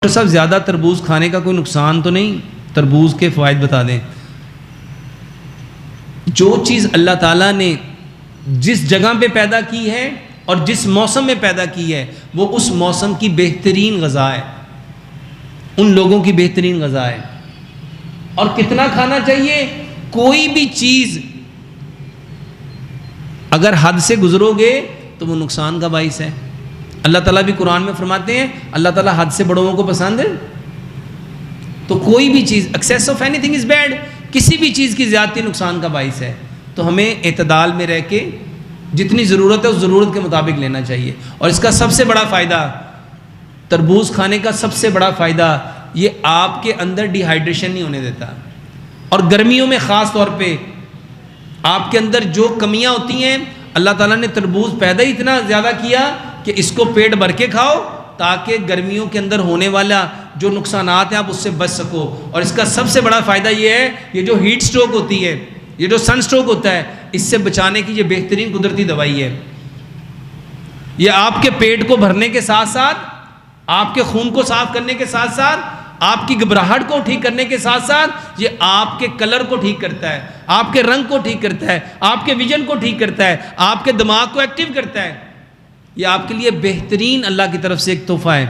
Doctor صاحب زیادہ تربوز کھانے کا کوئی نقصان تو نہیں؟ تربوز کے فوائد بتا دیں۔ جو چیز اللہ تعالیٰ نے جس جگہ پہ پیدا کی ہے اور جس موسم میں پیدا کی ہے وہ اس موسم کی بہترین غذا ہے، ان لوگوں کی بہترین غذا ہے۔ اور کتنا کھانا چاہیے؟ کوئی بھی چیز اگر حد سے گزرو گے تو وہ نقصان کا باعث ہے۔ اللہ تعالیٰ بھی قرآن میں فرماتے ہیں اللہ تعالیٰ حد سے بڑوں کو پسند ہے۔ تو کوئی بھی چیز access of any thing is bad, کسی بھی چیز کی زیادتی نقصان کا باعث ہے۔ تو ہمیں اعتدال میں رہ کے جتنی ضرورت ہے اس ضرورت کے مطابق لینا چاہیے۔ اور اس کا سب سے بڑا فائدہ، تربوز کھانے کا سب سے بڑا فائدہ، یہ آپ کے اندر ڈی ہائیڈریشن نہیں ہونے دیتا۔ اور گرمیوں میں خاص طور پہ آپ کے اندر جو کمیاں ہوتی ہیں، اللہ تعالیٰ نے تربوز پیدا ہی اتنا زیادہ کیا کہ اس کو پیٹ بھر کے کھاؤ تاکہ گرمیوں کے اندر ہونے والا جو نقصانات ہیں آپ اس سے بچ سکو۔ اور اس کا سب سے بڑا فائدہ یہ ہے، یہ جو ہیٹ سٹروک ہوتی ہے، یہ جو سن سٹروک ہوتا ہے، اس سے بچانے کی یہ بہترین قدرتی دوائی ہے۔ یہ آپ کے پیٹ کو بھرنے کے ساتھ ساتھ، آپ کے خون کو صاف کرنے کے ساتھ ساتھ، آپ کی گھبراہٹ کو ٹھیک کرنے کے ساتھ ساتھ یہ آپ کے کلر کو ٹھیک کرتا ہے، آپ کے رنگ کو ٹھیک کرتا ہے، آپ کے ویژن کو ٹھیک کرتا ہے، آپ کے دماغ کو ایکٹیو کرتا ہے۔ یہ آپ کے لیے بہترین اللہ کی طرف سے ایک تحفہ ہے۔